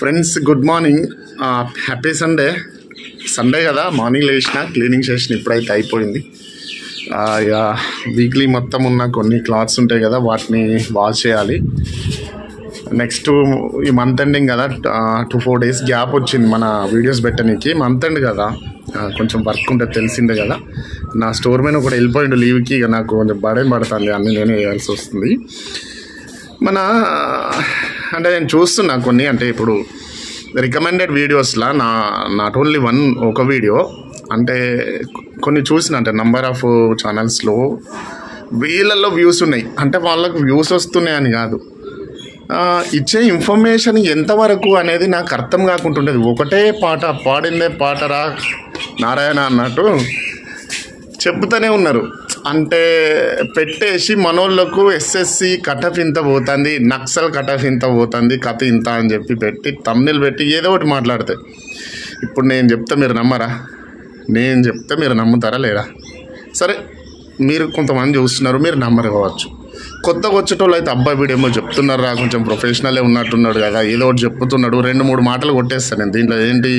Friends good morning. Happy Sunday. Sunday కదా, morning లేచిన cleaning session ఇప్పుడైతే అయిపోయింది. ఇక వీక్లీ మొత్తం ఉన్న కొన్ని క్లాత్స్ ఉంటాయి కదా, వాటిని వాష్ చేయాలి. నెక్స్ట్ ఈ మంత్ ఎండింగ్ కదా, 2-4 days గ్యాప్ వచ్చింది మన వీడియోస్ పెట్టడానికి. మంత్ ఎండ్ కదా, కొంచెం వర్క్ ఉంటుంది తెలిసిందే కదా. నా స్టోర్ మీద కూడా వెళ్ళిపోయిండు లీవ్కి. ఇక నాకు కొంచెం బర్డెన్ పడుతుంది, అన్నీ నేనే వేయాల్సి వస్తుంది. అంటే నేను చూస్తున్నా కొన్ని, అంటే ఇప్పుడు రికమెండెడ్ వీడియోస్లో నాట్ ఓన్లీ ఒక వీడియో, అంటే కొన్ని చూసిన, అంటే నంబర్ ఆఫ్ ఛానల్స్లో వీళ్ళల్లో వ్యూస్ ఉన్నాయి. అంటే వాళ్ళకు వ్యూస్ వస్తున్నాయి అని కాదు, ఇచ్చే ఇన్ఫర్మేషన్ ఎంతవరకు అనేది నాకు అర్థం కాకుంటుండేది. ఒకటే పాట పాడిందే పాటరా నారాయణ అన్నట్టు చెప్తూనే ఉన్నారు. అంటే పెట్టేసి మనోళ్ళకు ఎస్ఎస్సి కటఫ్ ఇంత పోతుంది, నక్సల్ కటఫ్ ఇంత పోతుంది, కథ ఇంత అని చెప్పి పెట్టి తమ్నెల్ పెట్టి ఏదో ఒకటి మాట్లాడితే, ఇప్పుడు నేను చెప్తే మీరు నమ్మరా? నేను చెప్తే మీరు నమ్ముతారా లేదా? సరే, మీరు కొంతమంది చూస్తున్నారు, మీరు నమ్మరు కావచ్చు. కొత్తగా వచ్చేటోళ్ళు అయితే అబ్బాయి వీడేమో చెప్తున్నారా, కొంచెం ప్రొఫెషనలే ఉన్నట్టున్నాడు కదా, ఏదో ఒకటి చెప్తున్నాడు, 2-3 మాటలు కొట్టేస్తాను నేను. దీంట్లో ఏంటి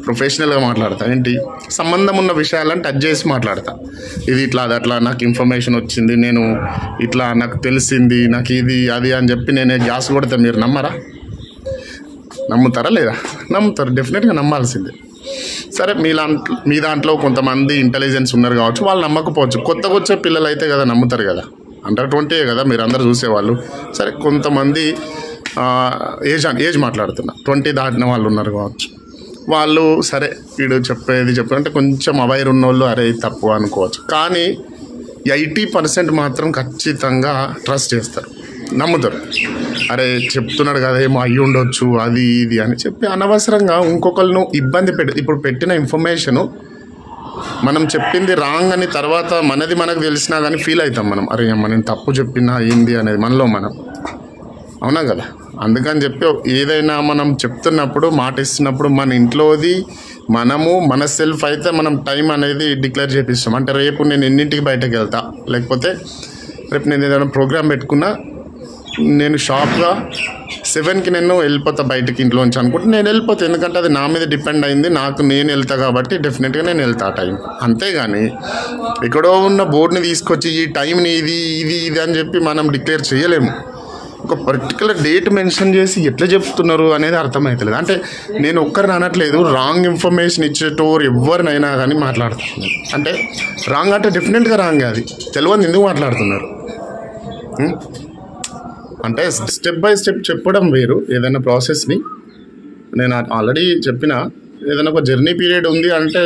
ప్రొఫెషనల్గా మాట్లాడతా, ఏంటి సంబంధం ఉన్న విషయాలను టచ్ చేసి మాట్లాడతా. ఇది ఇట్లా, అది అట్లా, నాకు ఇన్ఫర్మేషన్ వచ్చింది, నేను ఇట్లా, నాకు తెలిసింది, నాకు ఇది అది అని చెప్పి నేనే గ్యాస్ కొడితే మీరు నమ్మరా? నమ్ముతారా లేదా? నమ్ముతారు, డెఫినెట్గా నమ్మాల్సిందే. సరే, మీ దాంట్లో కొంతమంది ఇంటెలిజెన్స్ ఉన్నారు కావచ్చు, వాళ్ళు నమ్మకపోవచ్చు. కొత్తగా వచ్చే పిల్లలు అయితే కదా నమ్ముతారు కదా, అండర్ 20 కదా మీరు అందరూ చూసేవాళ్ళు. సరే, కొంతమంది ఏజ్ మాట్లాడుతున్నా 20 దాటిన వాళ్ళు ఉన్నారు కావచ్చు. వాళ్ళు సరే వీడు చెప్పంటే కొంచెం అవేర్ ఉన్నోళ్ళు అరే తప్పు అనుకోవచ్చు. కానీ 80% మాత్రం ఖచ్చితంగా ట్రస్ట్ చేస్తారు, నమ్ముతారు. అరే చెప్తున్నాడు కదా, ఏమో అయ్యి ఉండొచ్చు, అది ఇది అని చెప్పి అనవసరంగా ఇంకొకరిను ఇబ్బంది ఇప్పుడు పెట్టిన ఇన్ఫర్మేషను మనం చెప్పింది రాంగ్ అని తర్వాత మనకు తెలిసినా కానీ ఫీల్ అవుతాం మనం. అరే అమ్మ నేను తప్పు చెప్పినా ఏంది అనేది మనలో మనం, అవునా కదా. అందుకని చెప్పి ఏదైనా మనం చెప్తున్నప్పుడు, మాట ఇస్తున్నప్పుడు మన ఇంట్లోది మన సెల్ఫ్ అయితే మనం టైం అనేది డిక్లేర్ చేపిస్తాం. అంటే రేపు నేను ఎన్నింటికి బయటకు వెళ్తా, లేకపోతే రేపు నేను ఏదైనా ప్రోగ్రామ్ పెట్టుకున్నా, నేను షాప్గా 7కి నేను వెళ్ళిపోతా బయటకి ఇంట్లోంచి అనుకుంటే నేను వెళ్ళిపోతా. ఎందుకంటే అది నా మీద డిపెండ్ అయింది, నేను వెళ్తా కాబట్టి డెఫినెట్గా నేను వెళ్తా టైం. అంతేగాని ఎక్కడో ఉన్న బోర్డుని తీసుకొచ్చి ఈ టైంని ఇది అని చెప్పి మనం డిక్లేర్ చేయలేము. ఒక పర్టికులర్ డేట్ మెన్షన్ చేసి ఎట్లా చెప్తున్నారు అనేది అర్థమవుతలేదు. అంటే నేను ఒక్కరిని అనట్లేదు, రాంగ్ ఇన్ఫర్మేషన్ ఇచ్చేటోరు ఎవరినైనా కానీ మాట్లాడుతున్నారు. అంటే రాంగ్ అంటే డెఫినెట్గా రాంగ్, అది తెలియదు ఎందుకు మాట్లాడుతున్నారు. అంటే స్టెప్ బై స్టెప్ చెప్పడం వేరు. ఏదైనా ప్రాసెస్ని నేను ఆల్రెడీ చెప్పిన, ఏదైనా ఒక జర్నీ పీరియడ్ ఉంది అంటే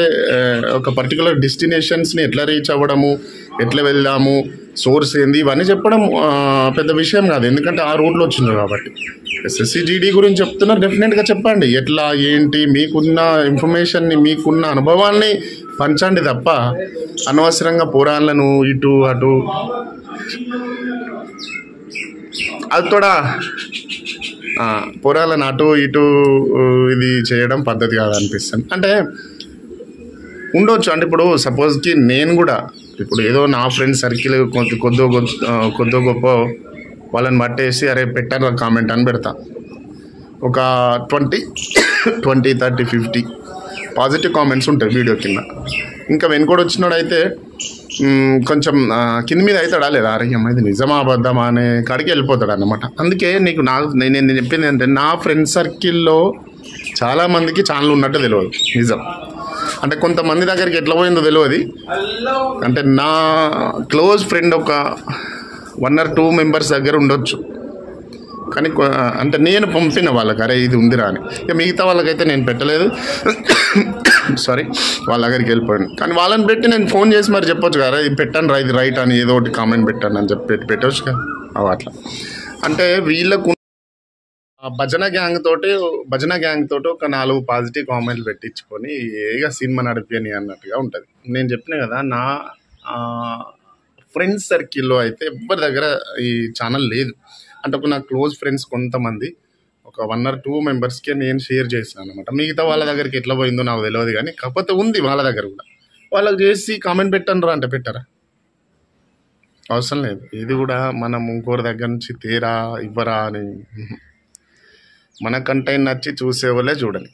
ఒక పర్టికులర్ డెస్టినేషన్స్ని ఎట్లా రీచ్ అవ్వడము, ఎట్లా వెళ్దాము, సోర్స్ ఏంది, ఇవన్నీ చెప్పడం పెద్ద విషయం కాదు. ఎందుకంటే ఆ రూట్లో వచ్చింది కాబట్టి. ఎస్ఎస్సి జీడీ గురించి చెప్తున్నారు, డెఫినెట్గా చెప్పండి. ఎట్లా ఏంటి మీకున్న ఇన్ఫర్మేషన్ని, మీకున్న అనుభవాల్ని పంచండి తప్ప అనవసరంగా పురాణాలను ఇటు అటు అది కూడా పురాలను అటు ఇటు ఇది చేయడం పద్ధతి కాదనిపిస్తుంది. అంటే ఉండొచ్చు, అంటే ఇప్పుడు సపోజ్కి నేను కూడా ఇప్పుడు ఏదో నా ఫ్రెండ్ సర్కిల్ కొద్దో గొప్ప వాళ్ళని పట్టేసి అరే పెట్టాను కామెంట్ అని పెడతా. ఒక 20, 30, 50 పాజిటివ్ కామెంట్స్ ఉంటాయి వీడియో కింద. ఇంకా వెనుకోడు వచ్చినాడైతే కొంచెం కింద మీద అవుతాడా లేదా, అరే అమ్మ ఇది నిజమా అబద్ధమా అనే కాడికి వెళ్ళిపోతాడు అన్నమాట. అందుకే నేను చెప్పింది ఏంటంటే, నా ఫ్రెండ్ సర్కిల్లో చాలామందికి ఛానల్ ఉన్నట్టు తెలియదు నిజం. అంటే కొంతమంది దగ్గరికి ఎట్లా పోయిందో తెలియదు. అంటే నా క్లోజ్ ఫ్రెండ్ ఒక 1 or 2 members దగ్గర ఉండొచ్చు, కానీ అంటే నేను పంపిన వాళ్ళకి అరే ఇది ఉందిరా అని. ఇక మిగతా వాళ్ళకైతే నేను పెట్టలేదు, సారీ, వాళ్ళ దగ్గరికి వెళ్ళిపోయాను. కానీ వాళ్ళని పెట్టి నేను ఫోన్ చేసి మరి చెప్పొచ్చు కదా, ఇది పెట్టాను రా, ఇది రైట్ అని ఏదో ఒకటి కామెంట్ పెట్టాను అని చెప్పి పెట్టవచ్చు కదా. అట్లా అంటే వీళ్ళకు భజన గ్యాంగ్ తోటి ఒక 4 పాజిటివ్ కామెంట్లు పెట్టించుకొని ఇక సినిమా నడిపిని అన్నట్టుగా ఉంటుంది. నేను చెప్పిన కదా, నా ఫ్రెండ్స్ సర్కిల్లో అయితే ఎవరి దగ్గర ఈ ఛానల్ లేదు. అంటే ఒక నా క్లోజ్ ఫ్రెండ్స్ కొంతమంది, ఒక 1 or 2 members నేను షేర్ చేశాను అనమాట. మిగతా వాళ్ళ దగ్గరికి ఎట్లా పోయిందో నాకు తెలియదు, కానీ కాకపోతే ఉంది వాళ్ళ దగ్గర కూడా. వాళ్ళకి చేసి కామెంట్ పెట్టండి రా అంటే పెట్టారా? అవసరం లేదు. ఇది కూడా మనం ఇంకోరి దగ్గర నుంచి తేరా ఇవ్వరా అని మన కంటెంట్ నచ్చి చూసేవాళ్ళే చూడండి.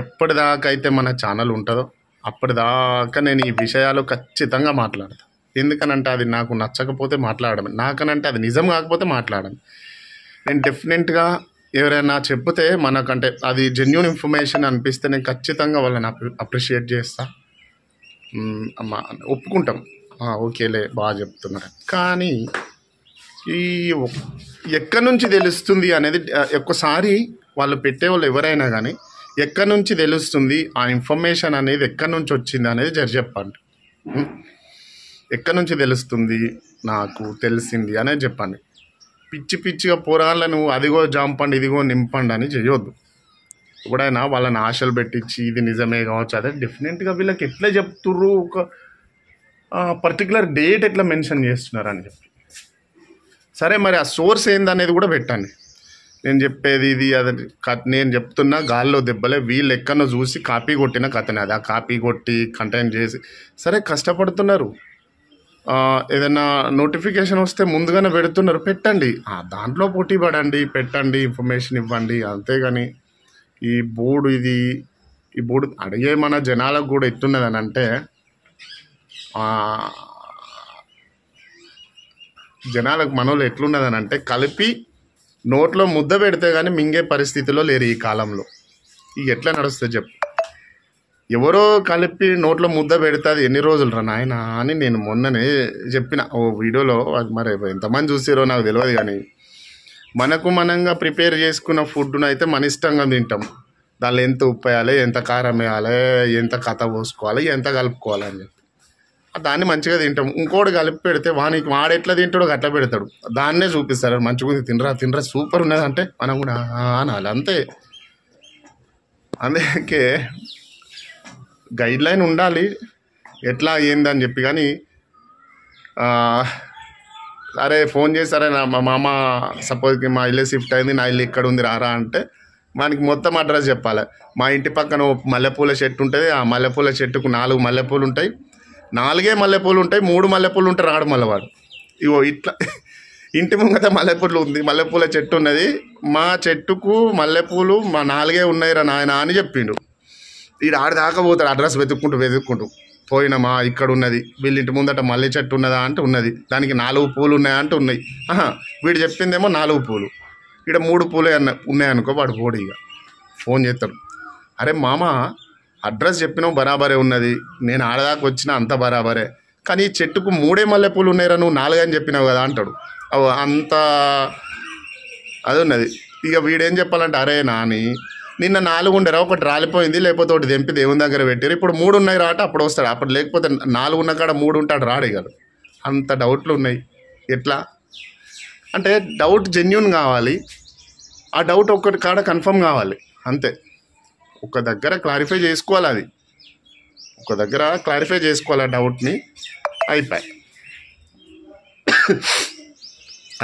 ఎప్పటిదాకా అయితే మన ఛానల్ ఉంటుందో అప్పటిదాకా నేను ఈ విషయాలు ఖచ్చితంగా మాట్లాడతాను. ఎందుకనంటే అది నాకు నచ్చకపోతే మాట్లాడను, నాకనంటే అది నిజం కాకపోతే మాట్లాడను. నేను డెఫినెట్గా ఎవరైనా చెప్తే మనకంటే అది జెన్యూన్ ఇన్ఫర్మేషన్ అనిపిస్తే నేను ఖచ్చితంగా వాళ్ళని అప్రిషియేట్ చేస్తా. ఒప్పుకుంటాం, ఓకేలే బాగా చెప్తున్నారు. కానీ ఈ ఎక్కడి నుంచి తెలుస్తుంది అనేది ఒక్కసారి వాళ్ళు పెట్టేవాళ్ళు ఎవరైనా కానీ ఎక్కడి నుంచి తెలుస్తుంది ఆ ఇన్ఫర్మేషన్ అనేది ఎక్కడి నుంచి వచ్చింది అనేది చెప్పండి. ఎక్కడి నుంచి తెలుస్తుంది నాకు తెలిసింది అనేది చెప్పండి. పిచ్చి పిచ్చిగా పోరాళ్ళను అదిగో జాంపండి ఇదిగో నింపండి అని చేయొద్దు. ఎప్పుడైనా వాళ్ళని ఆశలు పెట్టించి ఇది నిజమే కావచ్చు, అదే డెఫినెట్గా వీళ్ళకి ఎట్లా చెప్తుర్రు, ఒక పర్టికులర్ డేట్ ఎట్లా మెన్షన్ చేస్తున్నారు అని చెప్పి. సరే మరి ఆ సోర్స్ ఏందనేది కూడా పెట్టండి. నేను చెప్పేది ఇది అది నేను చెప్తున్నా గాల్లో దెబ్బలే, వీళ్ళు ఎక్కడో చూసి కాపీ కొట్టిన కథనే అది. ఆ కాపీ కొట్టి కంటెంట్ చేసి సరే కష్టపడుతున్నారు, ఏదైనా నోటిఫికేషన్ వస్తే ముందుగానే పెడుతున్నారు, పెట్టండి. దాంట్లో పోటీ పడండి, పెట్టండి, ఇన్ఫర్మేషన్ ఇవ్వండి. అంతేగాని ఈ బోర్డు అడిగే మన జనాలకు కూడా ఎట్టున్నదని అంటే జనాలకు మనోళ్ళు ఎట్లున్నదని అంటే కలిపి నోట్లో ముద్ద పెడితే కానీ మింగే పరిస్థితిలో లేరు ఈ కాలంలో. ఇక ఎట్లా నడుస్తుంది చెప్పు. ఎవరో కలిపి నోట్లో ముద్ద పెడితే అది ఎన్ని రోజులు రా నాయన అని నేను మొన్ననే చెప్పిన ఓ వీడియోలో. అది మరి ఎంతమంది చూసారో నాకు తెలియదు. కానీ మనకు మనంగా ప్రిపేర్ చేసుకున్న ఫుడ్ను అయితే మన ఇష్టంగా తింటాం. దానిలో ఎంత ఉప్పు వేయాలి, ఎంత కారం వేయాలి, ఎంత కథ పోసుకోవాలి, ఎంత కలుపుకోవాలి అని చెప్పి దాన్ని మంచిగా తింటాం. ఇంకోటి కలిపి పెడితే వాడెట్లా తింటాడో అట్లా పెడతాడు, దాన్నే చూపిస్తారు. మంచిగా తినరా సూపర్ ఉన్నది అంటే మనం కూడా అనాలి అంతే. అందుకే గైడ్ లైన్ ఉండాలి ఎట్లా ఏందని చెప్పి. కానీ అరే ఫోన్ చేస్తారే మా మామ సపోజ్కి మా ఇల్లు షిఫ్ట్ అయింది, నా ఇల్లు ఇక్కడ ఉంది రారా అంటే మనకి మొత్తం అడ్రస్ చెప్పాలి. మా ఇంటి పక్కన మల్లెపూల చెట్టు ఉంటుంది, ఆ మల్లెపూల చెట్టుకు 4 మల్లెపూలు ఉంటాయి, 4 మల్లెపూలు ఉంటాయి, 3 మల్లెపూలు ఉంటాయి, రాడు మల్లెవాడు. ఇగో ఇట్లా ఇంటి ముంగట మల్లెపూలు ఉంది, మల్లెపూల చెట్టు ఉన్నది, మా చెట్టుకు మల్లెపూలు మా 4 ఉన్నాయిరా నాయన అని చెప్పిండు. వీడు ఆడిదాకా పోతాడు అడ్రస్ వెతుక్కుంటూ పోయినామా ఇక్కడ ఉన్నది, వీళ్ళింటి ముందట మల్లె చెట్టు ఉన్నదా అంటే ఉన్నది, దానికి 4 పూలు ఉన్నాయా అంటే ఉన్నాయి. వీడు చెప్పిందేమో 4 పూలు, ఇక్కడ 3 పూలే ఉన్నాయనుకో వాడు పోడు. ఇక ఫోన్ చేస్తాడు, అరే మామ అడ్రస్ చెప్పినావు బరాబరే ఉన్నది, నేను ఆడదాకా వచ్చినా అంత బరాబరే, కానీ ఈ చెట్టుకు 3 మల్లెపూలు ఉన్నాయిరా నువ్వు 4 అని చెప్పినావు కదా అంటాడు. అంత అది ఉన్నది. ఇక వీడేం చెప్పాలంటే అరే నాని నిన్న 4 ఉండేరా, ఒకటి రాలిపోయింది, లేకపోతే ఒకటి తెంపి దేవుని దగ్గర పెట్టారు, ఇప్పుడు 3 ఉన్నాయి రా అంటే అప్పుడు వస్తాడు. అప్పుడు లేకపోతే 4 ఉన్న కాడ 3 ఉంటాడు రాడేగాడు. అంత డౌట్లు ఉన్నాయి. ఎట్లా అంటే డౌట్ జెన్యూన్ కావాలి, ఆ డౌట్ ఒక్కటి కాడ కన్ఫర్మ్ కావాలి అంతే. ఒక దగ్గర క్లారిఫై చేసుకోవాలి, అది ఒక దగ్గర క్లారిఫై చేసుకోవాలి ఆ డౌట్ని, అయిపోయి.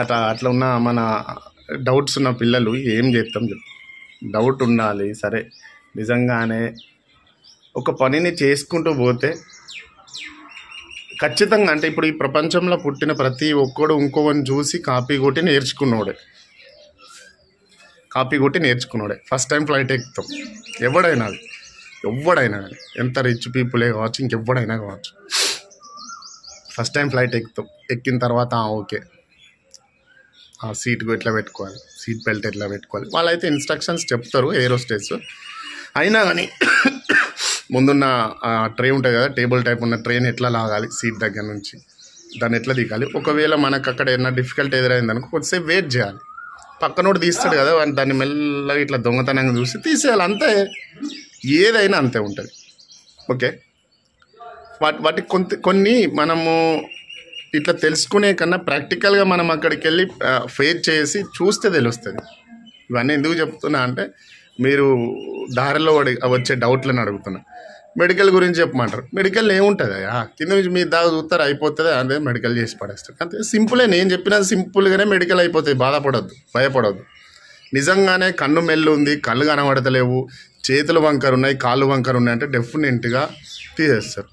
అట్లా ఉన్న మన డౌట్స్ ఉన్న పిల్లలు ఏం చేస్తాం చెప్పు. డౌట్ ఉండాలి. సరే నిజంగానే ఒక పనిని చేసుకుంటూ పోతే ఖచ్చితంగా అంటే ఇప్పుడు ఈ ప్రపంచంలో పుట్టిన ప్రతి ఒక్కడు ఇంకొకరిని చూసి కాపీ కొట్టి నేర్చుకున్నాడే. ఫస్ట్ టైం ఫ్లైట్ ఎక్కుతాం ఎవడైనా కానీ, ఎంత రిచ్ పీపులే కావచ్చు, ఇంకెవ్వడైనా కావచ్చు, ఫస్ట్ టైం ఫ్లైట్ ఎక్కుతాం. ఎక్కిన తర్వాత ఓకే ఆ సీట్కు ఎట్లా పెట్టుకోవాలి, సీట్ బెల్ట్ ఎట్లా పెట్టుకోవాలి, వాళ్ళైతే ఇన్స్ట్రక్షన్స్ చెప్తారు ఏరోస్టేస్. అయినా కానీ ముందున్న ట్రే ఉంటుంది కదా, టేబుల్ టైప్ ఉన్న ట్రైన్ ఎట్లా లాగాలి సీట్ దగ్గర నుంచి, దాన్ని ఎట్లా దిగాలి. ఒకవేళ మనకు అక్కడ ఏదైనా డిఫికల్ట్ ఎదురైందనుకో కొద్దిసేపు వెయిట్ చేయాలి. పక్కనోడు తీస్తాడు కదా, దాన్ని మెల్లగా ఇట్లా దొంగతనంగా చూసి తీసేయాలి అంతే. ఏదైనా అంతే ఉంటుంది. ఓకే, వాటికి కొన్ని మనము ఇట్లా తెలుసుకునే కన్నా ప్రాక్టికల్గా మనం అక్కడికి వెళ్ళి ఫేస్ చేసి చూస్తే తెలుస్తుంది. ఇవన్నీ ఎందుకు చెప్తున్నా అంటే మీరు దారిలో వచ్చే డౌట్లను అడుగుతున్నా. మెడికల్ గురించి చెప్పమంటారు, మెడికల్ ఏముంటుంది కింద నుంచి మీ దాకా చూస్తారు అయిపోతుంది, అదే మెడికల్ చేసి పడేస్తారు అంతే. సింపులే, నేను చెప్పినది సింపుల్గానే మెడికల్ అయిపోతుంది. భయపడొద్దు. నిజంగానే కన్ను మెల్లు ఉంది, కళ్ళు కనబడతలేవు, చేతులు వంకరు ఉన్నాయి, కాళ్ళు వంకరు ఉన్నాయి అంటే డెఫినెట్గా తీసేస్తారు.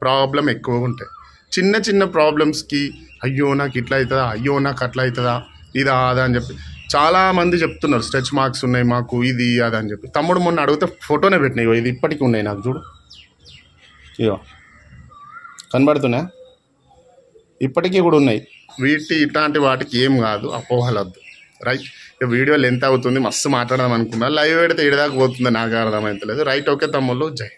ప్రాబ్లం ఎక్కువగా ఉంటాయి. చిన్న ప్రాబ్లమ్స్కి అయ్యో నాకు ఇట్లా అవుతుందా, అయ్యో నాకు అట్లా అవుతుందా, ఇదా అదా అని చెప్పి చాలామంది చెప్తున్నారు స్ట్రెచ్ మార్క్స్ ఉన్నాయి మాకు ఇది అది అని చెప్పి. తమ్ముడు మొన్న అడిగితే ఫోటోనే పెట్టినాయి. ఇగో ఇది ఇప్పటికీ ఉన్నాయి నాకు, చూడు ఇగో కనబడుతున్నా, ఇప్పటికీ కూడా ఉన్నాయి. ఇట్లాంటి వాటికి ఏం కాదు, అపోహలద్దు. రైట్, ఇక వీడియో లెంత్ అవుతుంది, మస్తు మాట్లాడదాం అనుకున్నా, లైవ్ పెడితే ఏడాదాకా పోతుంది నాకు అర్థమవుతలేదు. రైట్, ఓకే తమ్ముళ్ళు, జై.